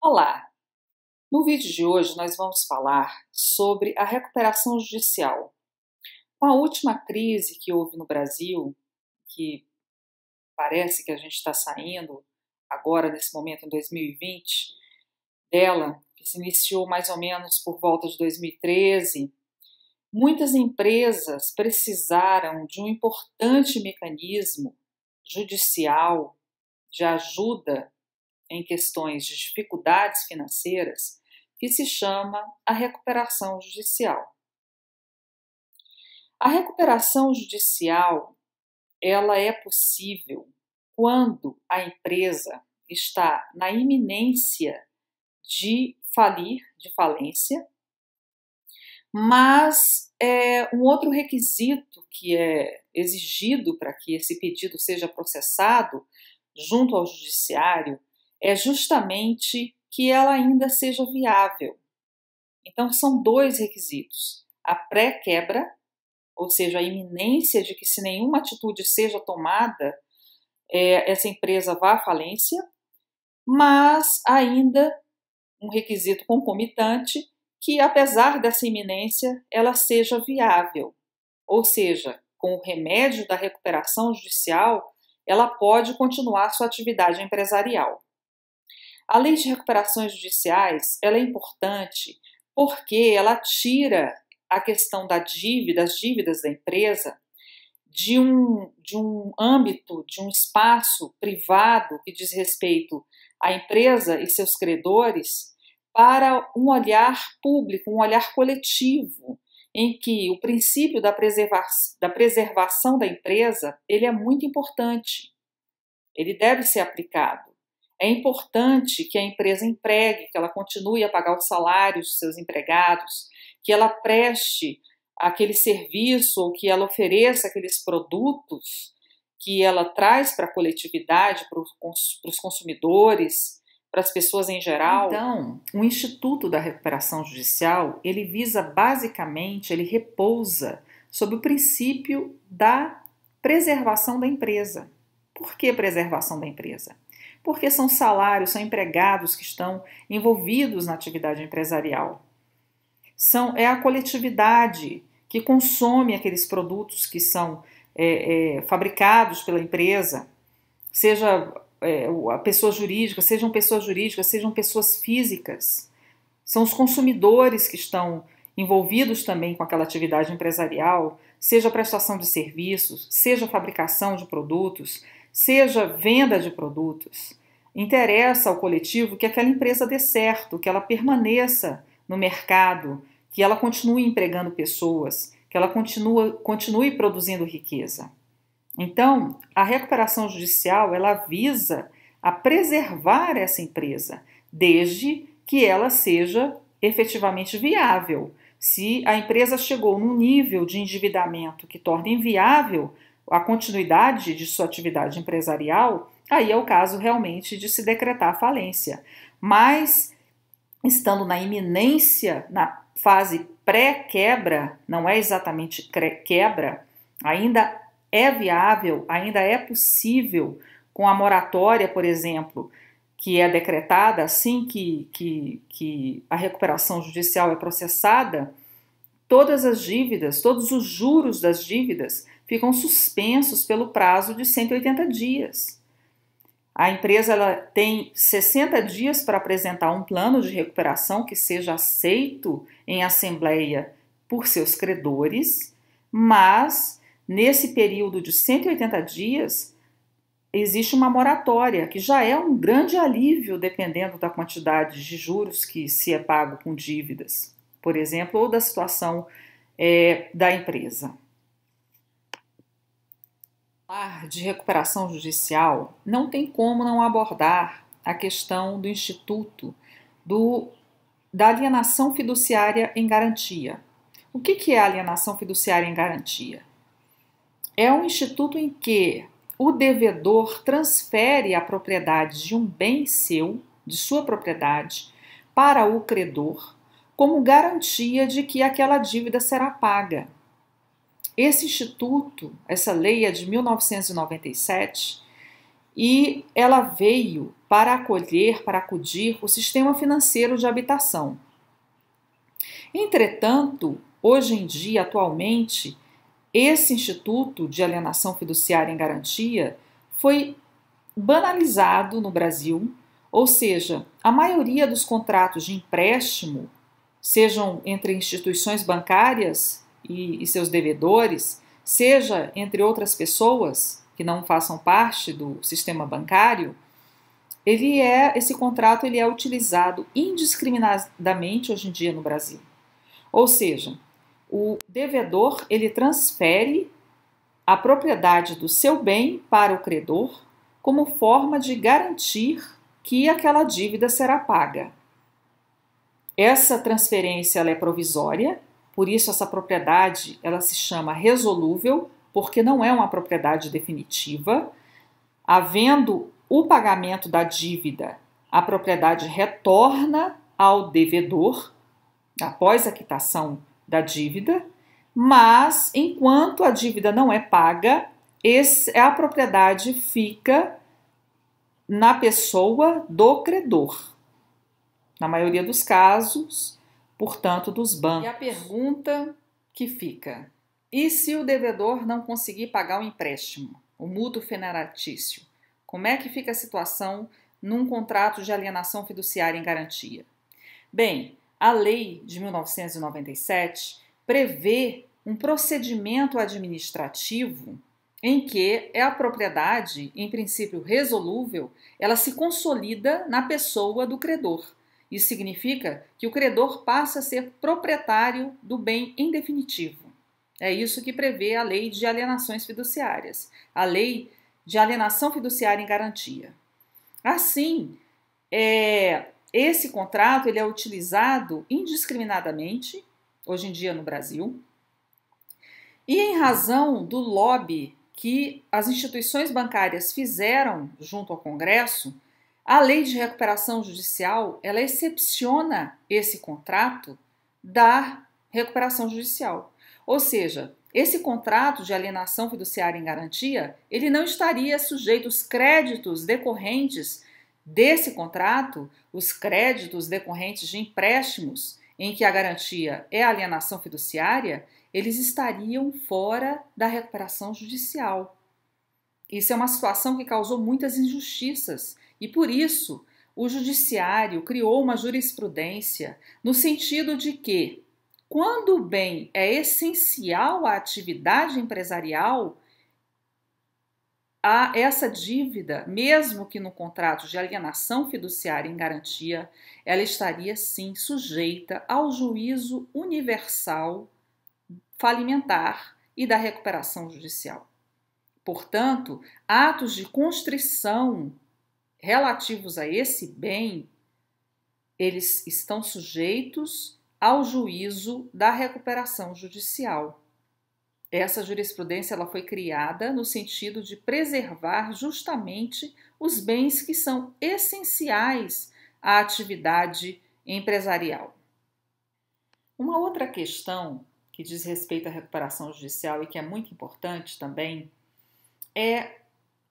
Olá! No vídeo de hoje nós vamos falar sobre a recuperação judicial. Com a última crise que houve no Brasil, que parece que a gente está saindo agora nesse momento em 2020, dela, que se iniciou mais ou menos por volta de 2013, muitas empresas precisaram de um importante mecanismo judicial de ajuda em questões de dificuldades financeiras, que se chama a recuperação judicial. A recuperação judicial, ela é possível quando a empresa está na iminência de falir, de falência, mas um outro requisito que é exigido para que esse pedido seja processado junto ao judiciário é justamente que ela ainda seja viável. Então, são dois requisitos: a pré-quebra, ou seja, a iminência de que se nenhuma atitude seja tomada, essa empresa vá à falência, mas ainda um requisito concomitante que, apesar dessa iminência, ela seja viável, ou seja, com o remédio da recuperação judicial, ela pode continuar sua atividade empresarial. A lei de recuperações judiciais, ela é importante porque ela tira a questão da dívida, as dívidas da empresa, de um âmbito, de um espaço privado que diz respeito à empresa e seus credores, para um olhar público, um olhar coletivo, em que o princípio da preservação da empresa, ele é muito importante, ele deve ser aplicado. É importante que a empresa empregue, que ela continue a pagar os salários dos seus empregados, que ela preste aquele serviço ou que ela ofereça aqueles produtos que ela traz para a coletividade, para os consumidores, para as pessoas em geral. Então, o Instituto da Recuperação Judicial, ele visa basicamente, ele repousa sobre o princípio da preservação da empresa. Por que preservação da empresa? Porque são salários, são empregados que estão envolvidos na atividade empresarial. É a coletividade que consome aqueles produtos que são fabricados pela empresa, seja a pessoa jurídica, sejam pessoas físicas. São os consumidores que estão envolvidos também com aquela atividade empresarial, seja prestação de serviços, seja fabricação de produtos, seja venda de produtos. Interessa ao coletivo que aquela empresa dê certo, que ela permaneça no mercado, que ela continue empregando pessoas, que ela continue produzindo riqueza. Então, a recuperação judicial, ela visa a preservar essa empresa, desde que ela seja efetivamente viável. Se a empresa chegou num nível de endividamento que torna inviável a continuidade de sua atividade empresarial, aí é o caso realmente de se decretar a falência. Mas, estando na iminência, na fase pré-quebra, não é exatamente quebra, ainda é viável, ainda é possível, com a moratória, por exemplo, que é decretada assim que a recuperação judicial é processada, todas as dívidas, todos os juros das dívidas ficam suspensos pelo prazo de 180 dias. A empresa ela tem 60 dias para apresentar um plano de recuperação que seja aceito em assembleia por seus credores, mas nesse período de 180 dias existe uma moratória, que já é um grande alívio dependendo da quantidade de juros que se é pago com dívidas, por exemplo, ou da situação da empresa. Falar de recuperação judicial, não tem como não abordar a questão do Instituto da alienação fiduciária em garantia. O que é a alienação fiduciária em garantia? É um instituto em que o devedor transfere a propriedade de um bem seu, de sua propriedade, para o credor, como garantia de que aquela dívida será paga. Esse instituto, essa lei é de 1997 e ela veio para acudir o sistema financeiro de habitação. Entretanto, hoje em dia, atualmente, esse Instituto de Alienação Fiduciária em Garantia foi banalizado no Brasil, ou seja, a maioria dos contratos de empréstimo, sejam entre instituições bancárias e seus devedores, seja entre outras pessoas que não façam parte do sistema bancário, esse contrato ele é utilizado indiscriminadamente hoje em dia no Brasil. Ou seja, o devedor ele transfere a propriedade do seu bem para o credor como forma de garantir que aquela dívida será paga. Essa transferência ela é provisória, por isso essa propriedade ela se chama resolúvel, porque não é uma propriedade definitiva. Havendo o pagamento da dívida, a propriedade retorna ao devedor após a quitação da dívida, mas enquanto a dívida não é paga, a propriedade fica na pessoa do credor. Na maioria dos casos, portanto, dos bancos. E a pergunta que fica: e se o devedor não conseguir pagar o empréstimo, o mútuo feneratício? Como é que fica a situação num contrato de alienação fiduciária em garantia? Bem, a lei de 1997 prevê um procedimento administrativo em que a propriedade, em princípio resolúvel, ela se consolida na pessoa do credor. Isso significa que o credor passa a ser proprietário do bem em definitivo. É isso que prevê a lei de alienações fiduciárias, a lei de alienação fiduciária em garantia. Assim, esse contrato ele é utilizado indiscriminadamente, hoje em dia no Brasil, e em razão do lobby que as instituições bancárias fizeram junto ao Congresso, a lei de recuperação judicial ela excepciona esse contrato da recuperação judicial. Ou seja, esse contrato de alienação fiduciária em garantia, ele não estaria sujeito aos créditos decorrentes desse contrato, os créditos decorrentes de empréstimos em que a garantia é a alienação fiduciária, eles estariam fora da recuperação judicial. Isso é uma situação que causou muitas injustiças e, por isso, o judiciário criou uma jurisprudência no sentido de que, quando o bem é essencial à atividade empresarial, essa dívida, mesmo que no contrato de alienação fiduciária em garantia, ela estaria sim sujeita ao juízo universal falimentar e da recuperação judicial. Portanto, atos de constrição relativos a esse bem, eles estão sujeitos ao juízo da recuperação judicial. Essa jurisprudência ela foi criada no sentido de preservar justamente os bens que são essenciais à atividade empresarial. Uma outra questão que diz respeito à recuperação judicial e que é muito importante também é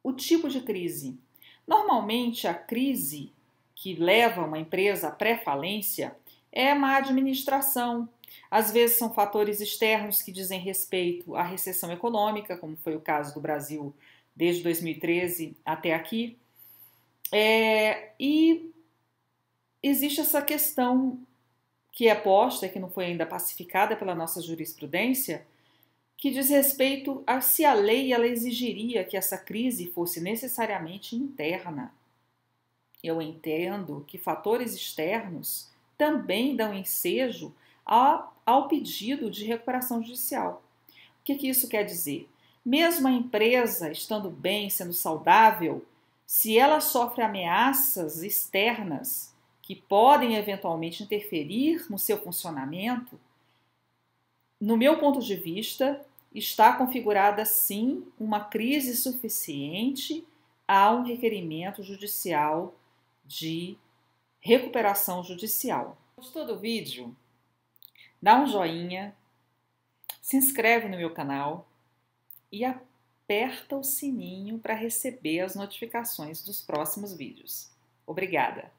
o tipo de crise. Normalmente, a crise que leva uma empresa à pré-falência é má administração. Às vezes são fatores externos que dizem respeito à recessão econômica, como foi o caso do Brasil desde 2013 até aqui. E existe essa questão que é posta, que não foi ainda pacificada pela nossa jurisprudência, que diz respeito a se a lei ela exigiria que essa crise fosse necessariamente interna. Eu entendo que fatores externos também dão ensejo ao pedido de recuperação judicial. O que isso quer dizer? Mesmo a empresa estando bem, sendo saudável, se ela sofre ameaças externas que podem eventualmente interferir no seu funcionamento, no meu ponto de vista, está configurada sim uma crise suficiente a um requerimento judicial de recuperação judicial. Gostou do vídeo? Dá um joinha, se inscreve no meu canal e aperta o sininho para receber as notificações dos próximos vídeos. Obrigada!